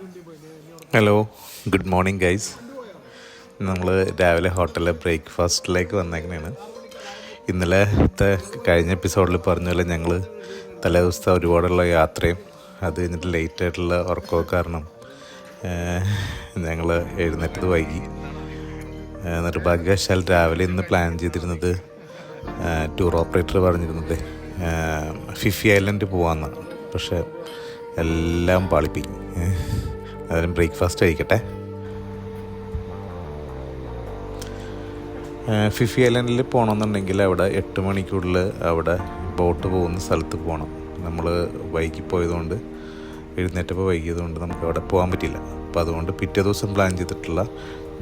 Hello, good morning guys. നമ്മൾ രാവിലെ ഹോട്ടലിലെ ബ്രേക്ക്ഫാസ്റ്റിലേക്ക് വന്നേക്കണേണ്. ഇന്നലത്തെ കഴിഞ്ഞ എപ്പിസോഡിൽ പറഞ്ഞ പോലെ ഞങ്ങൾ തലേ ദിവസത്തെ ഒരുപാടുള്ള യാത്രയും അത് കഴിഞ്ഞിട്ട് ലേറ്റായിട്ടുള്ള ഉറക്കമൊക്കെ കാരണം ഞങ്ങൾ എഴുന്നേറ്റത് വൈകി. നിർഭാഗ്യവശാൽ രാവിലെ ഇന്ന് പ്ലാൻ ചെയ്തിരുന്നത് ടൂർ ഓപ്പറേറ്റർ പറഞ്ഞിരുന്നത് ഫിഫി ഐലൻഡ് പോകാമെന്നാണ്. പക്ഷേ എല്ലാം പാളിപ്പോയി. അതിന് ബ്രേക്ക്ഫാസ്റ്റ് കഴിക്കട്ടെ. ഫിഫി ഐലൻഡിൽ പോകണമെന്നുണ്ടെങ്കിൽ അവിടെ 8 മണിക്കുള്ളിൽ അവിടെ ബോട്ട് പോകുന്ന സ്ഥലത്ത് പോകണം. നമ്മൾ വൈകിപ്പോയതുകൊണ്ട് എഴുന്നേറ്റപ്പോൾ വൈകിയതുകൊണ്ട് നമുക്ക് അവിടെ പോകാൻ പറ്റില്ല. അപ്പോൾ അതുകൊണ്ട് പിറ്റേ ദിവസം പ്ലാൻ ചെയ്തിട്ടുള്ള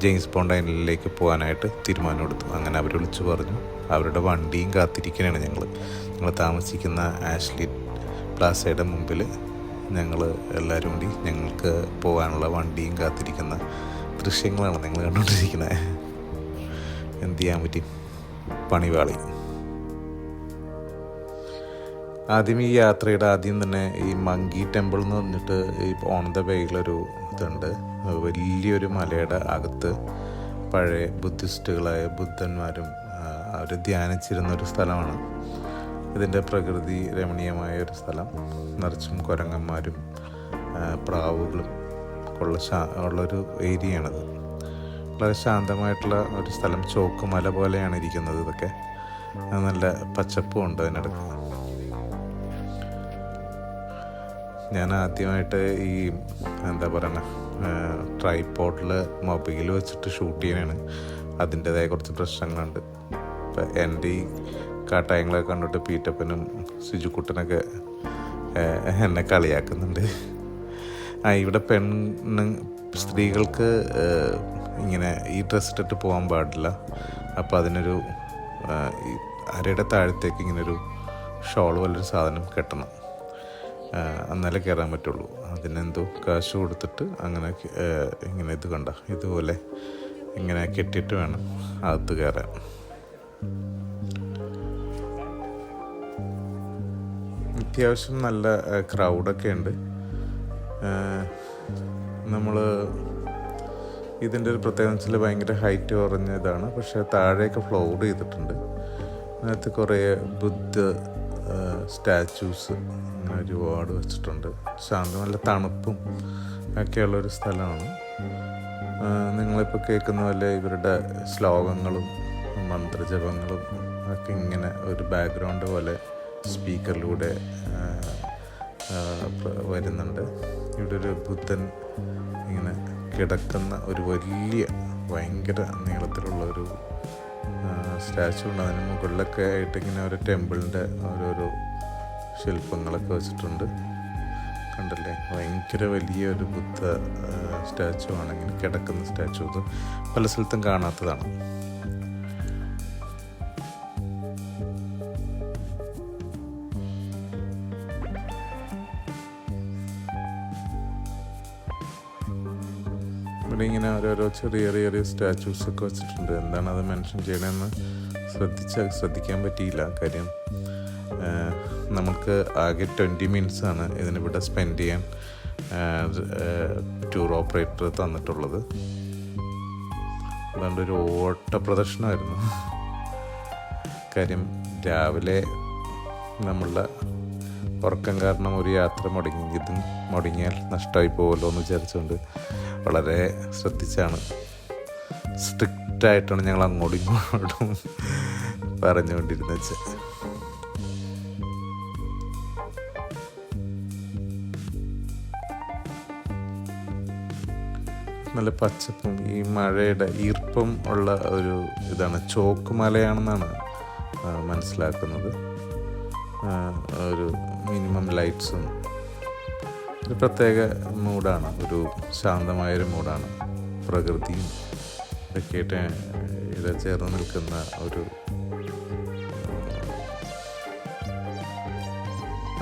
ജെയിംസ് ബോണ്ട് ഐലൻഡിലേക്ക് പോകാനായിട്ട് തീരുമാനമെടുത്തു. അങ്ങനെ അവർ വിളിച്ചു പറഞ്ഞു. അവരുടെ വണ്ടിയും കാത്തിരിക്കുകയാണ്. ഞങ്ങൾ താമസിക്കുന്ന ആഷ്ലി പ്ലാസയുടെ മുമ്പിൽ ഞങ്ങൾ എല്ലാവരും കൂടി ഞങ്ങൾക്ക് പോകാനുള്ള വണ്ടിയും കാത്തിരിക്കുന്ന ദൃശ്യങ്ങളാണ് നിങ്ങൾ കണ്ടുകൊണ്ടിരിക്കുന്നത്. എന്ത് ചെയ്യാൻ പറ്റും, പണിവാളി. ആദ്യം ഈ യാത്രയുടെ ആദ്യം തന്നെ ഈ മങ്കി ടെമ്പിൾ എന്ന് പറഞ്ഞിട്ട് ഈ ഓൺ ദ വേയിലൊരു ഇതുണ്ട്. വലിയൊരു മലയുടെ അകത്ത് പഴയ ബുദ്ധിസ്റ്റുകളായ ബുദ്ധന്മാരും അവർ ധ്യാനിച്ചിരുന്നൊരു സ്ഥലമാണ്. ഇതിൻ്റെ പ്രകൃതി രമണീയമായ ഒരു സ്ഥലം, നിറച്ചും കുരങ്ങന്മാരും പ്രാവുകളും ഉള്ളൊരു ഏരിയയാണത്. വളരെ ശാന്തമായിട്ടുള്ള ഒരു സ്ഥലം. ചോക്കുമല പോലെയാണ് ഇരിക്കുന്നത്. ഇതൊക്കെ നല്ല പച്ചപ്പും ഉണ്ട് അതിനിടയ്ക്ക്. ഞാൻ ആദ്യമായിട്ട് ഈ എന്താ പറയുക ട്രൈപോഡിൽ മൊബൈൽ വെച്ചിട്ട് ഷൂട്ട് ചെയ്യാനാണ്. അതിൻ്റേതായ കുറച്ച് പ്രശ്നങ്ങളുണ്ട്. ഇപ്പം എൻ്റെ ഈ കാട്ടായങ്ങളൊക്കെ കണ്ടിട്ട് പീറ്റപ്പനും സിജുക്കുട്ടനൊക്കെ എന്നെ കളിയാക്കുന്നുണ്ട്. ഇവിടെ സ്ത്രീകൾക്ക് ഇങ്ങനെ ഈ ഡ്രസ്സ് ഇട്ടിട്ട് പോകാൻ പാടില്ല. അപ്പോൾ അതിനൊരു അരയുടെ താഴത്തേക്ക് ഇങ്ങനൊരു ഷോൾ പോലൊരു സാധനം കെട്ടണം, എന്നാലേ കയറാൻ പറ്റുള്ളൂ. അതിനെന്തോ കാശ് കൊടുത്തിട്ട് അങ്ങനെ ഇങ്ങനെ ഇത് കണ്ട ഇതുപോലെ ഇങ്ങനെ കെട്ടിയിട്ട് വേണം അകത്ത് കയറാൻ. അത്യാവശ്യം നല്ല ക്രൗഡൊക്കെ ഉണ്ട്. നമ്മൾ ഇതിൻ്റെ ഒരു പ്രത്യേകത വെച്ചാൽ ഭയങ്കര ഹൈറ്റ് കുറഞ്ഞ ഇതാണ്. പക്ഷേ താഴെയൊക്കെ ഫ്ലോഡ് ചെയ്തിട്ടുണ്ട്. അതിനകത്ത് കുറേ ബുദ്ധ സ്റ്റാച്യൂസ് അങ്ങനെ ഒരുപാട് വെച്ചിട്ടുണ്ട്. ശാന്തം, നല്ല തണുപ്പും ഒക്കെയുള്ളൊരു സ്ഥലമാണ്. നിങ്ങളിപ്പോൾ കേൾക്കുന്ന പോലെ ഇവരുടെ ശ്ലോകങ്ങളും മന്ത്രജപങ്ങളും ഒക്കെ ഇങ്ങനെ ഒരു ബാക്ക്ഗ്രൗണ്ട് പോലെ സ്പീക്കറിലൂടെ വരുന്നുണ്ട്. ഇവിടെ ഒരു ബുദ്ധൻ ഇങ്ങനെ കിടക്കുന്ന ഒരു വലിയ ഭയങ്കര നീളത്തിലുള്ള ഒരു സ്റ്റാച്ചു ഉണ്ട്. അതിന് മുകളിലൊക്കെ ആയിട്ട് ഇങ്ങനെ ഒരു ടെമ്പിളിൻ്റെ ഓരോരോ ശില്പങ്ങളൊക്കെ വെച്ചിട്ടുണ്ട്. കണ്ടല്ലേ, ഭയങ്കര വലിയൊരു ബുദ്ധ സ്റ്റാച്ചു ആണ്. ഇങ്ങനെ കിടക്കുന്ന സ്റ്റാച്ചു. ഇത് പല സ്ഥലത്തും കാണാത്തതാണ്. ഇവിടെ ഇങ്ങനെ ഓരോരോ ചെറിയ സ്റ്റാച്യൂസൊക്കെ വെച്ചിട്ടുണ്ട്. എന്താണ് അത് മെൻഷൻ ചെയ്യണമെന്ന് ശ്രദ്ധിക്കാൻ പറ്റിയില്ല. കാര്യം നമുക്ക് ആകെ 20 മിനിറ്റ്സ് ആണ് ഇതിനിവിടെ സ്പെൻഡ് ചെയ്യാൻ ടൂർ ഓപ്പറേറ്റർ തന്നിട്ടുള്ളത്. അതുകൊണ്ട് ഒരു ഓട്ട പ്രദർശനമായിരുന്നു. കാര്യം രാവിലെ നമ്മളുടെ ഉറക്കം കാരണം ഒരു യാത്ര ഇതും മുടങ്ങിയാൽ നഷ്ടമായി പോകുമല്ലോ എന്ന് വിചാരിച്ചുകൊണ്ട് വളരെ ശ്രദ്ധിച്ചാണ്, സ്ട്രിക്റ്റായിട്ടാണ് ഞങ്ങൾ അങ്ങോട്ടും ഇങ്ങോട്ടും പറഞ്ഞുകൊണ്ടിരുന്നത് വെച്ചാൽ. നല്ല പച്ചപ്പും ഈ മഴയുടെ ഈർപ്പം ഉള്ള ഒരു ഇതാണ്. ചോക്കുമലയാണെന്നാണ് മനസ്സിലാക്കുന്നത്. ഒരു മിനിമം ലൈറ്റ്സും ഒരു പ്രത്യേക മൂഡാണ്, ഒരു ശാന്തമായൊരു മൂഡാണ്. പ്രകൃതിയും ഇതൊക്കെയായിട്ട് ചേർന്ന് നിൽക്കുന്ന ഒരു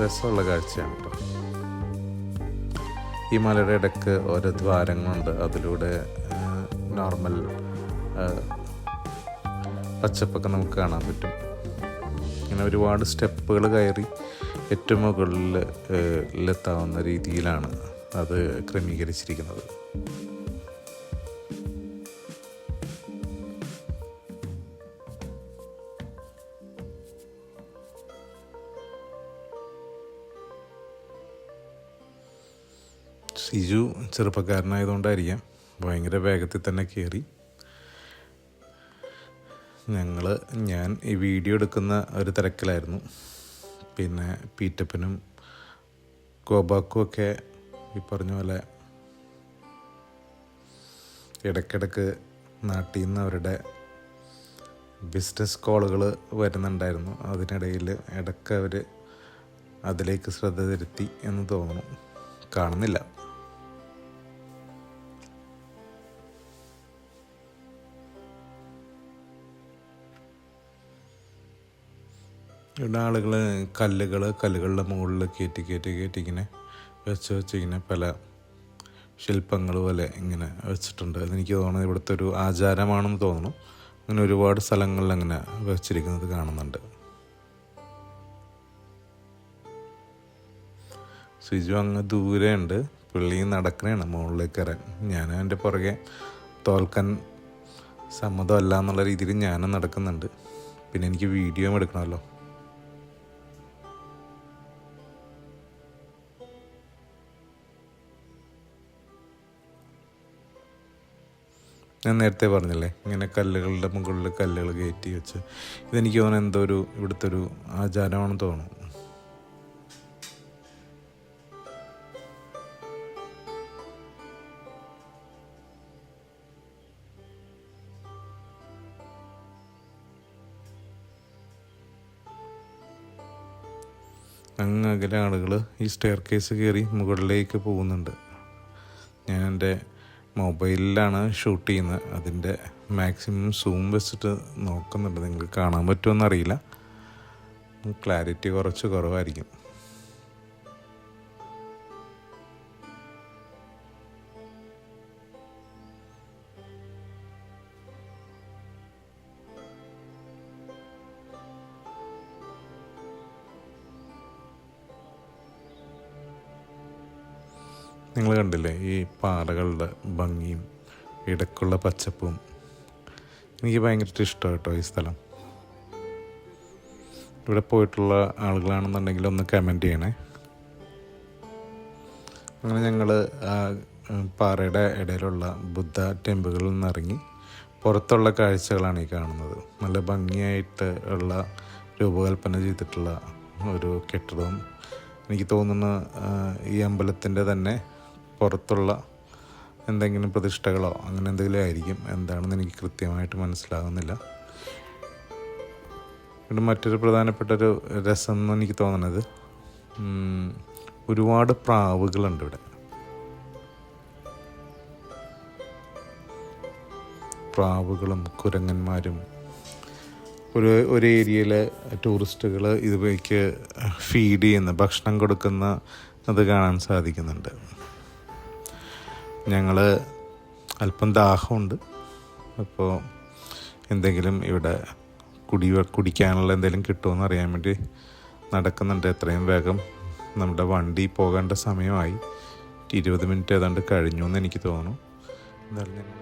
രസമുള്ള കാഴ്ചയാണ് കേട്ടോ. ഈ മലയുടെ ഇടയ്ക്ക് ഓരോ ദ്വാരങ്ങളുണ്ട്. അതിലൂടെ നോർമൽ പച്ചപ്പൊക്കെ നമുക്ക് കാണാൻ പറ്റും. ഇങ്ങനെ ഒരുപാട് സ്റ്റെപ്പുകൾ കയറി ഏറ്റവും മുകളിലെത്താവുന്ന രീതിയിലാണ് അത് ക്രമീകരിച്ചിരിക്കുന്നത്. സിജു ചെറുപ്പക്കാരനായതുകൊണ്ടായിരിക്കാം ഭയങ്കര വേഗത്തിൽ തന്നെ കയറി. ഞാൻ ഈ വീഡിയോ എടുക്കുന്ന ഒരു തിരക്കിലായിരുന്നു. പിന്നെ പീറ്റപ്പനും ഗോബാക്കും ഒക്കെ ഈ പറഞ്ഞ പോലെ ഇടയ്ക്കിടയ്ക്ക് നാട്ടിൽ നിന്ന് അവരുടെ ബിസിനസ് കോളുകൾ വരുന്നുണ്ടായിരുന്നു. അതിനിടയിൽ ഇടയ്ക്ക് അവർ അതിലേക്ക് ശ്രദ്ധ തിരുത്തി എന്ന് തോന്നുന്നു. കാണുന്നില്ല. ഇവിടെ ആളുകൾ കല്ലുകളുടെ മുകളിൽ കയറ്റി ഇങ്ങനെ വെച്ചിങ്ങനെ പല ശില്പങ്ങൾ പോലെ ഇങ്ങനെ വെച്ചിട്ടുണ്ട്. അതെനിക്ക് തോന്നുന്നത് ഇവിടുത്തെ ഒരു ആചാരമാണെന്ന് തോന്നുന്നു. അങ്ങനെ ഒരുപാട് സ്ഥലങ്ങളിൽ അങ്ങനെ വെച്ചിരിക്കുന്നത് കാണുന്നുണ്ട്. സിജു അങ്ങ് ദൂരെ ഉണ്ട്. പുള്ളി നടക്കണേണ് മുകളിലേക്ക് കയറാൻ. ഞാൻ എൻ്റെ പുറകെ തോൽക്കാൻ സമ്മതമല്ല എന്നുള്ള രീതിയിൽ ഞാനും നടക്കുന്നുണ്ട്. പിന്നെ എനിക്ക് വീഡിയോ എടുക്കണമല്ലോ. ഞാൻ നേരത്തെ പറഞ്ഞില്ലേ, ഇങ്ങനെ കല്ലുകളുടെ മുകളിൽ കല്ലുകൾ കയറ്റി വെച്ച്. ഇതെനിക്ക് തോന്നുന്നു എന്തോ ഒരു ഇവിടുത്തെ ഒരു ആചാരമാണെന്ന് തോന്നുന്നു. അങ്ങകലെ ആളുകൾ ഈ സ്റ്റെയർ കേസ് കയറി മുകളിലേക്ക് പോകുന്നുണ്ട്. ഞാൻ എൻ്റെ മൊബൈലിലാണ് ഷൂട്ട് ചെയ്യുന്നത്. അതിൻ്റെ മാക്സിമം സൂം വെച്ചിട്ട് നോക്കുന്നുണ്ട്. നിങ്ങൾക്ക് കാണാൻ പറ്റുമോ അറിയില്ല. ക്ലാരിറ്റി കുറച്ച് കുറവായിരിക്കും. നിങ്ങൾ കണ്ടില്ലേ ഈ പാറകളുടെ ഭംഗിയും ഇടയ്ക്കുള്ള പച്ചപ്പും. എനിക്ക് ഭയങ്കര ഇഷ്ടമാണ് കേട്ടോ ഈ സ്ഥലം. ഇവിടെ പോയിട്ടുള്ള ആളുകളാണെന്നുണ്ടെങ്കിൽ ഒന്ന് കമൻറ്റ് ചെയ്യണേ. അങ്ങനെ ഞങ്ങൾ പാറയുടെ ഇടയിലുള്ള ബുദ്ധ ടെമ്പിളിൽ നിന്നിറങ്ങി പുറത്തുള്ള കാഴ്ചകളാണ് ഈ കാണുന്നത്. നല്ല ഭംഗിയായിട്ട് ഉള്ള രൂപകൽപ്പന ചെയ്തിട്ടുള്ള ഒരു കെട്ടിടവും. എനിക്ക് തോന്നുന്നു ഈ അമ്പലത്തിൻ്റെ തന്നെ പുറത്തുള്ള എന്തെങ്കിലും പ്രതിഷ്ഠകളോ അങ്ങനെ എന്തെങ്കിലും ആയിരിക്കും. എന്താണെന്ന് എനിക്ക് കൃത്യമായിട്ട് മനസ്സിലാകുന്നില്ല. പിന്നെ മറ്റൊരു പ്രധാനപ്പെട്ടൊരു രസം എന്ന് എനിക്ക് തോന്നുന്നത്, ഒരുപാട് പ്രാവുകളുണ്ട് ഇവിടെ. പ്രാവുകളും കുരങ്ങന്മാരും. ഒരു ഏരിയയിലെ ടൂറിസ്റ്റുകൾ ഇതുവഴിക്ക് ഫീഡ് ചെയ്യുന്ന, ഭക്ഷണം കൊടുക്കുന്ന അത് കാണാൻ സാധിക്കുന്നുണ്ട്. ഞങ്ങൾ അല്പം ദാഹമുണ്ട്. അപ്പോൾ എന്തെങ്കിലും ഇവിടെ കുടിക്കാനുള്ള എന്തെങ്കിലും കിട്ടുമോ അറിയാൻ വേണ്ടി നടക്കുന്നുണ്ട്. എത്രയും വേഗം നമ്മുടെ വണ്ടി പോകേണ്ട സമയമായി. 20 മിനിറ്റ് ഏതാണ്ട് കഴിഞ്ഞു എന്ന് എനിക്ക് തോന്നുന്നു. എന്തായാലും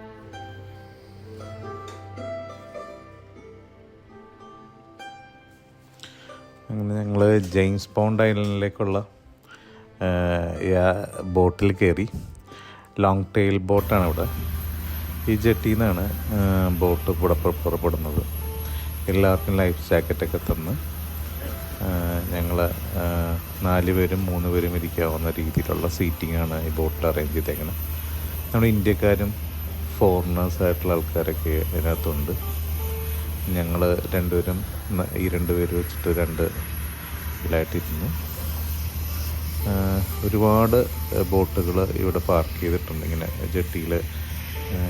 അങ്ങനെ ഞങ്ങൾ ജെയിംസ് ബോണ്ട് ഐലൻഡിലേക്കുള്ള ബോട്ടിൽ കയറി. ലോങ് ടെയിൽ ബോട്ടാണ് ഇവിടെ. ഈ ജെട്ടിയിൽ നിന്നാണ് ബോട്ട് പുറപ്പെടുന്നത്. എല്ലാവർക്കും ലൈഫ് ജാക്കറ്റൊക്കെ തന്ന് ഞങ്ങൾ 4 പേരും 3 പേരും ഇരിക്കാവുന്ന രീതിയിലുള്ള സീറ്റിങ്ങാണ് ഈ ബോട്ടിൽ അറേഞ്ച് ചെയ്തേക്കുന്നത്. നമ്മുടെ ഇന്ത്യക്കാരും ഫോറിനേഴ്സായിട്ടുള്ള ആൾക്കാരൊക്കെ ഇതിനകത്തുണ്ട്. ഞങ്ങൾ രണ്ടുപേരും ഈ 2 പേര് വെച്ചിട്ട് 2 ഇതിലായിട്ടിരുന്നു. ഒരുപാട് ബോട്ടുകൾ ഇവിടെ പാർക്ക് ചെയ്തിട്ടുണ്ട്. ഇങ്ങനെ ജെട്ടിയിൽ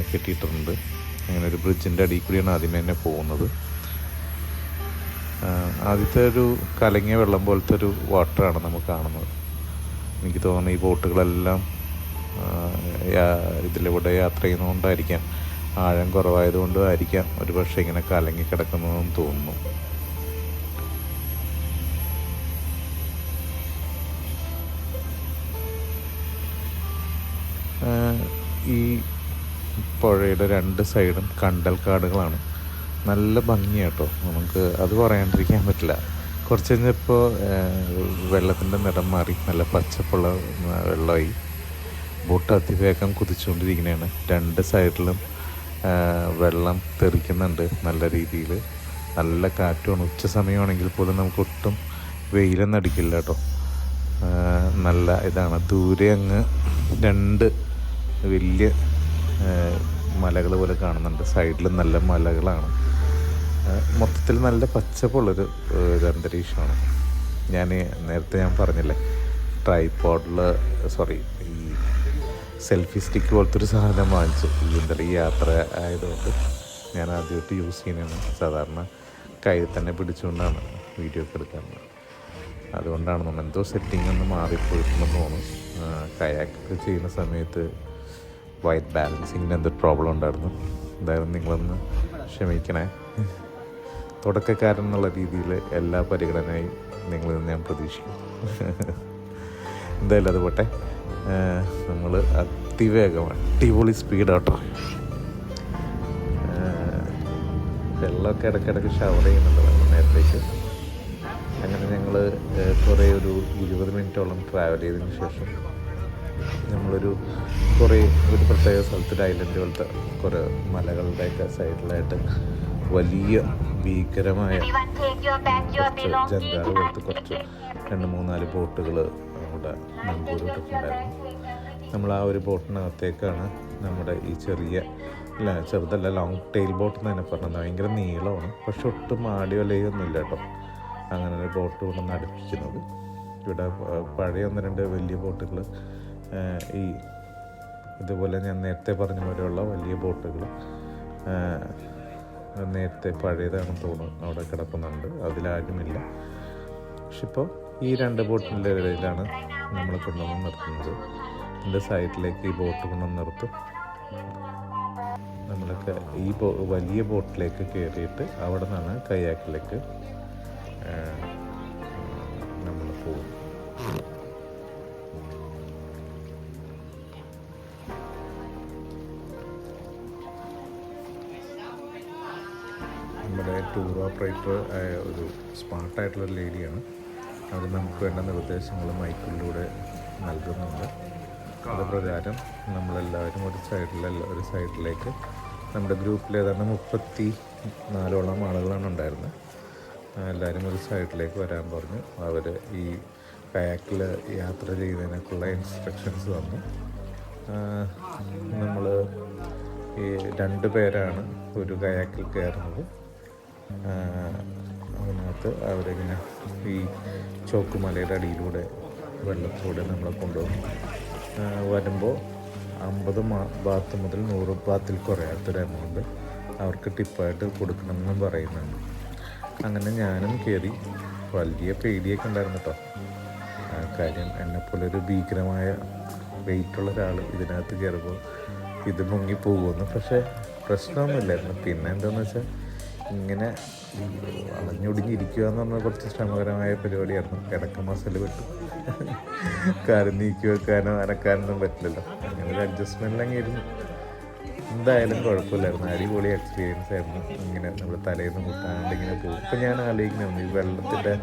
കെട്ടിയിട്ടുണ്ട്. അങ്ങനെ ഒരു ബ്രിഡ്ജിൻ്റെ അടിയിൽ കൂടിയാണ് ആദ്യമേ തന്നെ പോകുന്നത്. ആദ്യത്തെ ഒരു കലങ്ങിയ വെള്ളം പോലത്തെ ഒരു വാട്ടറാണ് നമുക്ക് കാണുന്നത്. എനിക്ക് തോന്നുന്നു ഈ ബോട്ടുകളെല്ലാം ഇതിലൂടെ യാത്ര ചെയ്യുന്നതുകൊണ്ടായിരിക്കാം, ആഴം കുറവായതുകൊണ്ടും ആയിരിക്കാം ഒരു പക്ഷേ ഇങ്ങനെ കലങ്ങി കിടക്കുന്നതെന്ന് തോന്നുന്നു. ഈ പുഴയുടെ രണ്ട് സൈഡും കണ്ടൽ കാടുകളാണ്. നല്ല ഭംഗിയാട്ടോ, നമുക്ക് അത് പറയാണ്ടിരിക്കാൻ പറ്റില്ല. കുറച്ച് കഴിഞ്ഞപ്പോൾ വെള്ളത്തിൻ്റെ നിറം മാറി നല്ല പച്ചപ്പുള്ള വെള്ളമായി. ബോട്ട് അതിവേഗം കുതിച്ചുകൊണ്ടിരിക്കുന്നതാണ്. രണ്ട് സൈഡിലും വെള്ളം തെറിക്കുന്നുണ്ട് നല്ല രീതിയിൽ. നല്ല കാറ്റുമാണ്. ഉച്ച സമയമാണെങ്കിൽ പോലും നമുക്ക് ഒട്ടും വെയിലൊന്നും അടിക്കില്ല കേട്ടോ. നല്ല ഇതാണ്. ദൂരെ അങ്ങ് രണ്ട് വലിയ മലകൾ പോലെ കാണുന്നുണ്ട്. സൈഡിലും നല്ല മലകളാണ്. മൊത്തത്തിൽ നല്ല പച്ചപ്പുള്ളൊരു അന്തരീക്ഷമാണ്. ഞാൻ നേരത്തെ പറഞ്ഞില്ലേ, ട്രൈപോഡിൽ ഈ സെൽഫി സ്റ്റിക്ക് പോലത്തെ ഒരു സാധനം വാങ്ങിച്ചു. ഈ യാത്ര ആയതുകൊണ്ട് ഞാൻ ആദ്യമായിട്ട് യൂസ് ചെയ്യുന്നതാണ്. സാധാരണ കയ്യിൽ തന്നെ പിടിച്ചുകൊണ്ടാണ് വീഡിയോ ഒക്കെ എടുക്കുന്നത്. അതുകൊണ്ടാണ് നമ്മൾ എന്തോ സെറ്റിംഗ് ഒന്ന് മാറിപ്പോയിട്ടുണ്ടെന്ന് തോന്നുന്നു. കയാക്ക് ചെയ്യുന്ന സമയത്ത് വൈറ്റ് ബാലൻസിങ്ങിന് എന്തോ പ്രോബ്ലം ഉണ്ടായിരുന്നു. എന്തായാലും നിങ്ങളൊന്ന് ക്ഷമിക്കണേ. തുടക്കക്കാരൻ എന്നുള്ള രീതിയിൽ എല്ലാ പരിഗണനയും നിങ്ങളിൽ നിന്ന് ഞാൻ പ്രതീക്ഷിക്കും. എന്തായാലും അത് പോട്ടെ. നമ്മൾ അതിവേഗമാണ്, അടിപൊളി സ്പീഡാട്ടോ. വെള്ളമൊക്കെ ഇടയ്ക്കിടയ്ക്ക് ഷവർ ചെയ്യുന്നുണ്ട് നേരത്തേക്ക്. അങ്ങനെ ഞങ്ങൾ കുറേ ഒരു 20 മിനിറ്റോളം ട്രാവൽ ചെയ്തതിന് ശേഷം നമ്മളൊരു പ്രത്യേക സ്ഥലത്തൊരു ഐലൻഡ് പോലത്തെ കുറേ മലകളുടെയൊക്കെ സൈഡിലായിട്ട് വലിയ ഭീകരമായ ജങ്കാറ് പോലത്തെ കുറച്ച് 2-3-4 ബോട്ടുകൾ അവിടെ നങ്കൂരിട്ടിട്ടുണ്ടായിരുന്നു. നമ്മൾ ആ ഒരു ബോട്ടിനകത്തേക്കാണ് നമ്മുടെ ഈ ചെറുതല്ല ലോങ് ടെയിൽ ബോട്ട് എന്ന് തന്നെ പറഞ്ഞത്. ഭയങ്കര നീളമാണ്, പക്ഷെ ഒട്ടും ആടിയോ ലയൊന്നുമില്ല കേട്ടോ. അങ്ങനെ ഒരു ബോട്ട് കൊണ്ടൊന്ന് അടുപ്പിക്കുന്നത്. ഇവിടെ പഴയ 1-2 വലിയ ബോട്ടുകൾ, ഈ ഇതുപോലെ ഞാൻ നേരത്തെ പറഞ്ഞ പോലെയുള്ള വലിയ ബോട്ടുകൾ നേരത്തെ പഴയതാണെന്ന് തോന്നുന്നു അവിടെ കിടക്കുന്നുണ്ട്. അതിലാരുമില്ല. പക്ഷെ ഇപ്പോൾ ഈ 2 ബോട്ടിൻ്റെ ഇടയിലാണ് നമ്മൾ കൊണ്ടുവന്ന് നിർത്തുന്നത്. ഇതിൻ്റെ സൈഡിലേക്ക് ഈ ബോട്ട് കൊണ്ടുവന്ന് നിർത്തും. നമ്മളൊക്കെ ഈ വലിയ ബോട്ടിലേക്ക് കയറിയിട്ട് അവിടെ നിന്നാണ് കയാക്കിലേക്ക് നമ്മൾ പോകും. നമ്മുടെ ടൂർ ഓപ്പറേറ്റർ ആയ ഒരു സ്മാർട്ടായിട്ടുള്ളൊരു ലേഡിയാണ്. അവർ നമുക്ക് വേണ്ട നിർദ്ദേശങ്ങൾ മൈക്കിലൂടെ നൽകുന്നുണ്ട്. അത് പ്രകാരം നമ്മളെല്ലാവരും ഒരു സൈഡിലേക്ക് നമ്മുടെ ഗ്രൂപ്പിൽ ഏതാണ്ട് 34ഓളം ആളുകളാണ് ഉണ്ടായിരുന്നത്. എല്ലാവരും ഒരു സൈഡിലേക്ക് വരാൻ പറഞ്ഞു. അവർ ഈ കയാക്കിൽ യാത്ര ചെയ്യുന്നതിനൊക്കെയുള്ള ഇൻസ്ട്രക്ഷൻസ് തന്നു. നമ്മൾ ഈ 2 പേരാണ് ഒരു കയാക്കിൽ കയറുന്നത്. അതിനകത്ത് അവരിങ്ങനെ ഈ ചോക്കുമലയുടെ അടിയിലൂടെ വെള്ളത്തിലൂടെ നമ്മളെ കൊണ്ടുപോകും. വരുമ്പോൾ 50 ബാത്ത് മുതൽ 100 ബാത്തിൽ കുറയാത്തൊരു എമൗണ്ട് അവർക്ക് ടിപ്പായിട്ട് കൊടുക്കണമെന്നും പറയുന്നുണ്ട്. അങ്ങനെ ഞാനും കയറി. വലിയ പേടിയൊക്കെ ഉണ്ടായിരുന്നു കേട്ടോ. കാര്യം എന്നെപ്പോലൊരു ഭീകരമായ വെയിറ്റുള്ള ഒരാൾ ഇതിനകത്ത് കയറുമ്പോൾ ഇത് മുങ്ങിപ്പോകുമെന്ന്. പക്ഷേ പ്രശ്നമൊന്നുമില്ലായിരുന്നു. പിന്നെ എന്താണെന്ന് വെച്ചാൽ ഇങ്ങനെ വളഞ്ഞൊടിഞ്ഞിരിക്കുക എന്ന് പറഞ്ഞാൽ കുറച്ച് ശ്രമകരമായ പരിപാടിയായിരുന്നു. കിടക്ക മസിൽ വിട്ടു കാര്യം നീക്കി വെക്കാനോ അനക്കാനൊന്നും പറ്റില്ലല്ലോ. അങ്ങനെ ഒരു അഡ്ജസ്റ്റ്മെൻറ്റിലങ്ങ് ഇരുന്നു. എന്തായാലും കുഴപ്പമില്ലായിരുന്നു. അടിപൊളി എക്സ്പീരിയൻസ് ആയിരുന്നു. ഇങ്ങനെ നമ്മൾ തലേന്ന് മുട്ടാണ്ട് ഇങ്ങനെ പോകും. ഇപ്പം ഞാൻ ആലോചിക്കുന്നു, ഈ വെള്ളത്തിൻ്റെ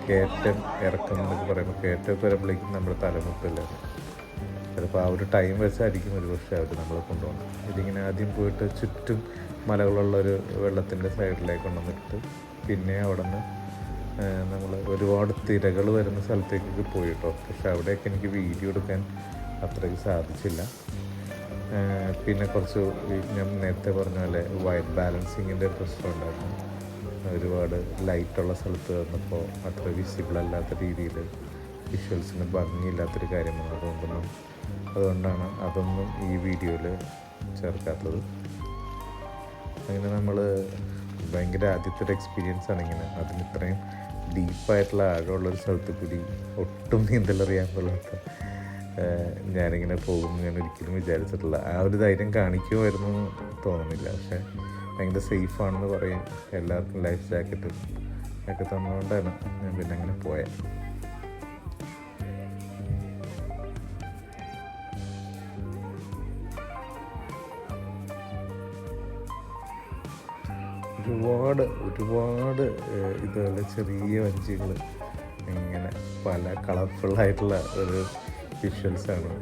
കയറ്റം ഇറക്കം എന്നൊക്കെ പറയുമ്പോൾ കയറ്റമൊക്കെ വരുമ്പോഴേക്കും നമ്മൾ തലമുട്ടില്ലായിരുന്നു. ചിലപ്പോൾ ആ ഒരു ടൈം വെച്ചായിരിക്കും ഒരു പക്ഷേ അവർ നമ്മളെ കൊണ്ടുപോകണം. ഇതിങ്ങനെ ആദ്യം പോയിട്ട് ചുറ്റും മലകളുള്ളൊരു വെള്ളത്തിൻ്റെ സൈഡിലേക്ക് കൊണ്ടുവന്നിട്ട് പിന്നെ അവിടെ നിന്ന് നമ്മൾ ഒരുപാട് തിരകൾ വരുന്ന സ്ഥലത്തേക്കൊക്കെ പോയി കേട്ടോ. പക്ഷെ അവിടെയൊക്കെ എനിക്ക് വീഡിയോ എടുക്കാൻ അത്രയ്ക്ക് സാധിച്ചില്ല. പിന്നെ കുറച്ച് ഞാൻ നേരത്തെ പറഞ്ഞ പോലെ വൈറ്റ് ബാലൻസിങ്ങിൻ്റെ പ്രശ്നം ഉണ്ടായിരുന്നു. ഒരുപാട് ലൈറ്റുള്ള സ്ഥലത്ത് വന്നപ്പോൾ അത്ര വിസിബിൾ അല്ലാത്ത രീതിയിൽ വിഷ്വൽസിന് ഭംഗിയില്ലാത്തൊരു കാര്യമാണ്. അതുകൊണ്ടാണ് അതൊന്നും ഈ വീഡിയോയിൽ ചേർക്കാത്തത്. അങ്ങനെ നമ്മൾ ഭയങ്കര ആദ്യത്തെ ഒരു എക്സ്പീരിയൻസ് ആണ് ഇങ്ങനെ. അതിന് ഇത്രയും ഡീപ്പായിട്ടുള്ള ആഴമുള്ളൊരു സ്ഥലത്ത് കൂടി ഒട്ടും നീന്തലറിയാൻ കൊള്ളാത്ത ഞാനിങ്ങനെ പോകും ഞാൻ ഒരിക്കലും വിചാരിച്ചിട്ടില്ല. ആ ഒരു ധൈര്യം കാണിക്കുമായിരുന്നു തോന്നുന്നില്ല. പക്ഷേ ഭയങ്കര സേഫാണെന്ന് പറയും. എല്ലാവർക്കും ലൈഫ് ജാക്കറ്റും ഒക്കെ തന്നതുകൊണ്ടാണ് ഞാൻ പിന്നെ അങ്ങനെ പോയത്. ഒരുപാട് ഇതുപോലെ ചെറിയ വഞ്ചികൾ ഇങ്ങനെ പല കളർഫുള്ളായിട്ടുള്ള ഒരു വിഷ്വൽസാണ്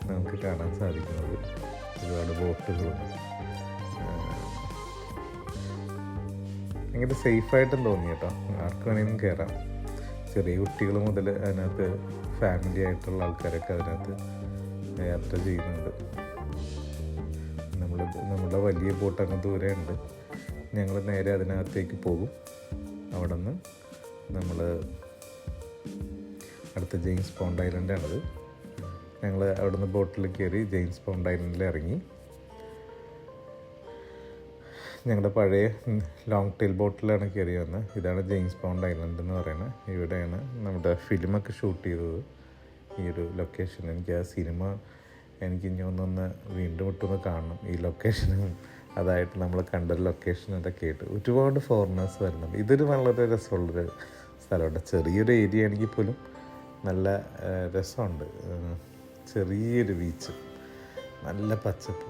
നമുക്ക് കാണാൻ സാധിക്കുന്നത്. ഒരുപാട് ബോട്ടുകളും ഭയങ്കര സേഫായിട്ടും തോന്നി കേട്ടോ. ആർക്ക് വേണമെങ്കിലും കയറാം. ചെറിയ കുട്ടികൾ മുതൽ അതിനകത്ത് ഫാമിലി ആയിട്ടുള്ള ആൾക്കാരൊക്കെ അതിനകത്ത് യാത്ര ചെയ്യുന്നുണ്ട്. നമ്മുടെ വലിയ ബോട്ട് അങ്ങ് ദൂരെ ഉണ്ട്. ഞങ്ങൾ നേരെ അതിനകത്തേക്ക് പോകും. അവിടെ നിന്ന് നമ്മൾ അടുത്ത ജെയിംസ് പോണ്ട് ഐലൻഡാണത്. ഞങ്ങൾ അവിടെ നിന്ന് ബോട്ടിൽ കയറി ജെയിംസ് പോണ്ട് ഐലൻഡിൽ ഇറങ്ങി. ഞങ്ങളുടെ പഴയ ലോങ് ടെയിൽ ബോട്ടിലാണ് കയറി വന്നത്. ഇതാണ് ജെയിംസ് പോണ്ട് ഐലൻഡ് എന്ന് പറയുന്നത്. ഇവിടെയാണ് നമ്മുടെ ഫിലിമൊക്കെ ഷൂട്ട് ചെയ്തത്, ഈ ഒരു ലൊക്കേഷൻ. എനിക്ക് ആ സിനിമ ഇനി ഒന്നൊന്ന് വീണ്ടും ഇട്ടൊന്ന് കാണണം. ഈ ലൊക്കേഷനും അതായിട്ട് നമ്മൾ കണ്ട ലൊക്കേഷൻ ഇതൊക്കെ ആയിട്ട് ഒരുപാട് ഫോറിനേഴ്സ് വരുന്നുണ്ട്. ഇതൊരു വളരെ രസമുള്ളൊരു സ്ഥലമുണ്ട്. ചെറിയൊരു ഏരിയ ആണെങ്കിൽ പോലും നല്ല രസമുണ്ട്. ചെറിയൊരു ബീച്ച്, നല്ല പച്ചപ്പ്.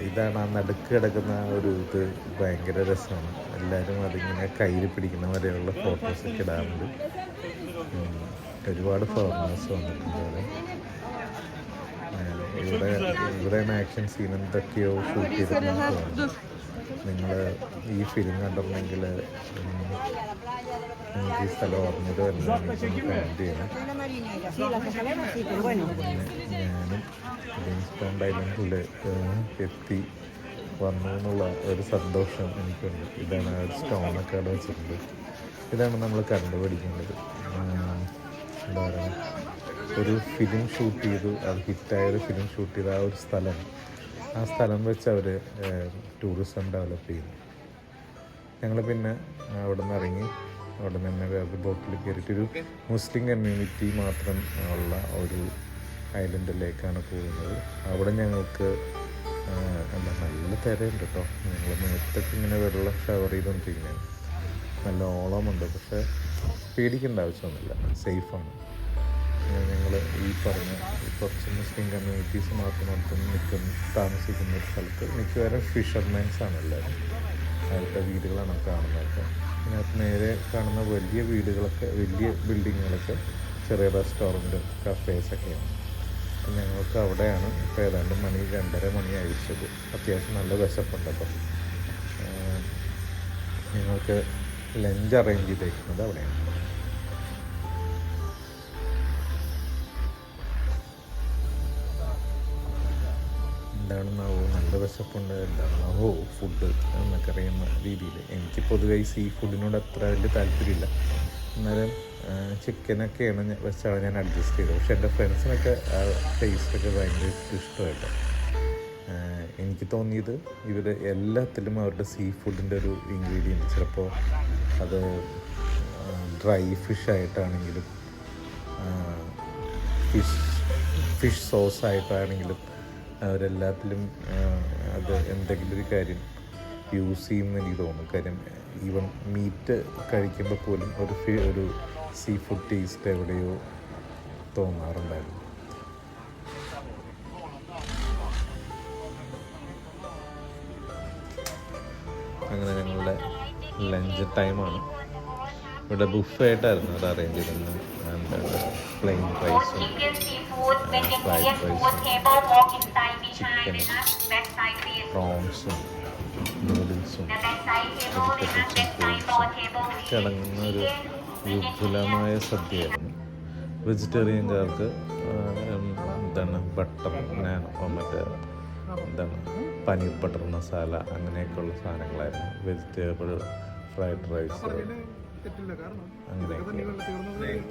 ഇതാണ് ആ നടുക്ക് കിടക്കുന്ന ഒരു ഇത്. ഭയങ്കര രസമാണ്. എല്ലാവരും അതിങ്ങനെ കയ്യിൽ പിടിക്കുന്ന വരെയുള്ള ഫോട്ടോസൊക്കെ ഇടാറുണ്ട്. ഒരുപാട് ഫോറിനേഴ്സ് വന്നിട്ടുണ്ട് അവിടെ. ഇവിടെയാണ് ആക്ഷൻ സീൻ എന്തൊക്കെയോ ഷൂട്ട് ചെയ്തിട്ടുണ്ട്. നിങ്ങൾ ഈ ഫിലിം കണ്ടിട്ടുണ്ടെങ്കിൽ നിങ്ങൾക്ക് ഈ സ്ഥലം ഓർമ്മത് വരുന്നതെന്ന് കമൻറ്റ് ചെയ്യണം. ഞാനും ജെയിംസ് പോണ്ട് ഐലൻഡിൽ എത്തി വന്നു എന്നുള്ള ഒരു സന്തോഷം എനിക്കുണ്ട്. ഇതാണ് ആ ഒരു സ്റ്റോണൊക്കെ അവിടെ വെച്ചിട്ടുണ്ട്. ഇതാണ് നമ്മൾ കണ്ടുപിടിക്കേണ്ടത്. എന്താ പറയുക, ഒരു ഫിലിം ഷൂട്ട് ചെയ്തു, അത് ഹിറ്റായൊരു ഫിലിം ഷൂട്ട് ചെയ്ത ആ ഒരു സ്ഥലം, ആ സ്ഥലം വെച്ച് അവർ ടൂറിസം ഡെവലപ്പ് ചെയ്യുന്നു. ഞങ്ങൾ പിന്നെ അവിടെ നിന്ന് ഇറങ്ങി അവിടെ നിന്ന് തന്നെ വേറൊരു ബോട്ടിൽ കയറിയിട്ടൊരു മുസ്ലിം കമ്മ്യൂണിറ്റി മാത്രം ഉള്ള ഒരു ഐലൻഡിലേക്കാണ് പോകുന്നത്. അവിടെ ഞങ്ങൾക്ക് നല്ല തിരയുണ്ട് കേട്ടോ. ഞങ്ങൾ നേരത്തൊക്കെ ഇങ്ങനെ വെള്ളം ഷവർ ചെയ്തുകൊണ്ടിരിക്കുകയാണ്. നല്ല ഓളമുണ്ട്. പക്ഷേ പേടിക്കേണ്ട ആവശ്യമൊന്നുമില്ല, സേഫാണ്. ഞങ്ങൾ ഈ പറഞ്ഞ കുറച്ച് മുസ്ലിം കമ്മ്യൂണിറ്റീസ് മാത്രം താമസിക്കുന്ന ഒരു സ്ഥലത്ത് മിക്കവാറും ഫിഷർമാൻസാണ് എല്ലാവരും. അവരുടെ വീടുകളാണ് കാണുന്നത്. ഇതിനകത്ത് നേരെ കാണുന്ന വലിയ വീടുകളൊക്കെ, വലിയ ബിൽഡിങ്ങുകളൊക്കെ ചെറിയ റെസ്റ്റോറൻറ്റ്, കഫേസൊക്കെയാണ്. ഞങ്ങൾക്ക് അവിടെയാണ് ഇപ്പോൾ ഏതാണ്ട് 2:30 മണി അയച്ചത്. അത്യാവശ്യം നല്ല വിശപ്പുണ്ട്. അപ്പം ഞങ്ങൾക്ക് ലഞ്ച് അറേഞ്ച് ചെയ്തേക്കുന്നത് അവിടെയാണ്. എന്താണെന്നാവോ, നല്ല വിശപ്പുണ്ട്, എന്താണെന്നാവോ ഫുഡ് എന്നൊക്കെ അറിയുന്ന രീതിയിൽ. എനിക്ക് പൊതുവെ ഈ സീ ഫുഡിനോട് അത്ര വലിയ താല്പര്യമില്ല. എന്നാലും ചിക്കനൊക്കെയാണ് വെച്ചാണ് ഞാൻ അഡ്ജസ്റ്റ് ചെയ്തത്. പക്ഷെ എൻ്റെ ഫ്രണ്ട്സിനൊക്കെ ആ ടേസ്റ്റൊക്കെ ഭയങ്കര ഇഷ്ടമായിട്ട്. എനിക്ക് തോന്നിയത് ഇവർ എല്ലാത്തിലും അവരുടെ സീ ഫുഡിൻ്റെ ഒരു ഇൻഗ്രീഡിയൻറ്റ്, ചിലപ്പോൾ അത് ഡ്രൈ ഫിഷായിട്ടാണെങ്കിലും ഫിഷ് സോസായിട്ടാണെങ്കിലും അവരെല്ലാത്തിലും അത് എന്തെങ്കിലും ഒരു കാര്യം യൂസ് ചെയ്യുമെന്ന് എനിക്ക് തോന്നുന്നു. കാര്യം ഈവൻ മീറ്റ് കഴിക്കുമ്പോൾ പോലും ഒരു സീ ഫുഡ് ടേസ്റ്റ് എവിടെയോ തോന്നാറുണ്ടായിരുന്നു. അങ്ങനെ ഞങ്ങളുടെ ലഞ്ച് ടൈമാണ്. ഇവിടെ ബുഫേ ആയിട്ടായിരുന്നു അത് അറേഞ്ച് ചെയ്തിരുന്നത്. പ്ലെയിൻ റൈസും ഫ്രൈഡ് റൈസും ചിക്കനും പ്രോൺസും നൂഡിൽസും വെജിറ്റബിൾസും ഫ്രൂട്ട്സും അടങ്ങുന്ന ഒരു വിപുലമായ സദ്യയായിരുന്നു. വെജിറ്റേറിയൻകാർക്ക് ബട്ടർ നാൻ, പനീർ ബട്ടർ മസാല അങ്ങനെയൊക്കെയുള്ള സാധനങ്ങളായിരുന്നു. വെജിറ്റബിൾ ഫ്രൈഡ് റൈസ് അങ്ങനെയൊക്കെ.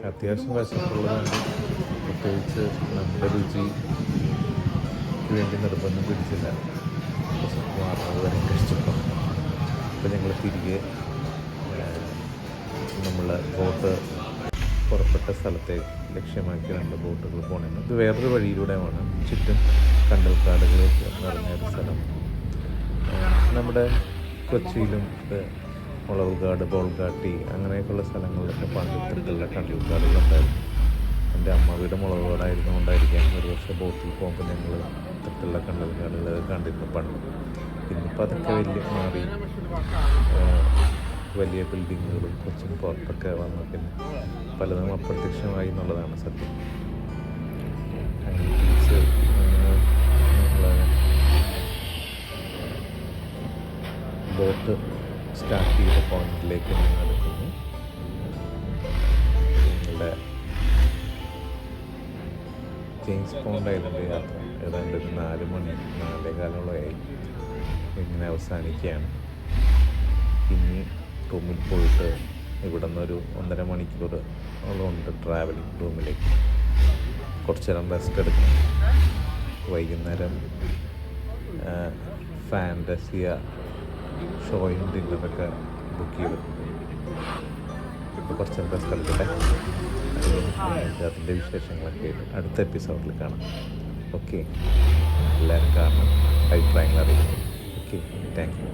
അത്യാവശ്യം വിശപ്പുള്ളതാണ്. പ്രത്യേകിച്ച് നമ്മുടെ രുചിക്ക് വേണ്ടി നിർബന്ധം പിടിച്ചില്ല. മാറുന്നത് വരെ കഴിച്ചപ്പോൾ അപ്പോൾ ഞങ്ങൾ തിരികെ നമ്മൾ ബോട്ട് പുറപ്പെട്ട സ്ഥലത്തെ ലക്ഷ്യമാക്കി 2 ബോട്ടുകൾ പോകണമെന്ന്. ഇത് വേറൊരു വഴിയിലൂടെയാണ്. ചുറ്റും കണ്ടൽക്കാടുകൾ നിറഞ്ഞൊരു സ്ഥലം. നമ്മുടെ കൊച്ചിയിലും മുളവുകാട്, ബോൾഗാട്ടി അങ്ങനെയൊക്കെയുള്ള സ്ഥലങ്ങളിലൊക്കെ പണ്ടിത്തരത്തിലുള്ള കണ്ടൽക്കാടുകളുണ്ടായിരുന്നു. എൻ്റെ അമ്മ വീട് മുളവുകാടായിരുന്നുകൊണ്ടായിരിക്കാം ഒരു പക്ഷേ ബോട്ടിൽ പോകുമ്പോൾ ഞങ്ങൾ അടുത്തുള്ള കണ്ടൽക്കാടുകളൊക്കെ കണ്ടിരുന്നു പണ്ട്. ഇന്നിപ്പോൾ അതൊക്കെ വലിയ മാറി, വലിയ ബിൽഡിങ്ങുകളും കൊച്ചിൻ പുറത്തൊക്കെ വന്നു, പിന്നെ പലതും അപ്രത്യക്ഷമായി എന്നുള്ളതാണ് സത്യം. അങ്ങനെ തിരിച്ച് ബോട്ട് സ്റ്റാർട്ട് ചെയ്ത പോയിന്റിലേക്ക് ഞങ്ങൾ എടുക്കുന്നു. ഞങ്ങളുടെ ജെയിംസ് പോണ്ട് ഐലൻഡ് യാത്ര ഏതാണ്ട് ഒരു 4 മണി 4:15 ഇങ്ങനെ അവസാനിക്കുകയാണ്. ഇനി റൂമിൽ പോയിട്ട് ഇവിടെ നിന്നൊരു 1.5 മണിക്കൂർ ഉണ്ട് ട്രാവലിംഗ് റൂമിലേക്ക്. കുറച്ച് നേരം റെസ്റ്റ് എടുക്കണം. വൈകുന്നേരം ഫാൻറ്റസിയ ഷോയും ഡിന്നറൊക്കെ ബുക്ക് ചെയ്തിട്ടുണ്ട്. ഇപ്പോൾ കുറച്ച് നേരം റെസ്റ്റ് എടുക്കട്ടെ. അതിൻ്റെ വിശേഷങ്ങളൊക്കെ ആയിട്ട് അടുത്ത എപ്പിസോഡിൽ കാണാം. ഓക്കെ, എല്ലാവരും കാണണം, അഭിപ്രായങ്ങൾ അറിയിക്കും. Okay, thank you.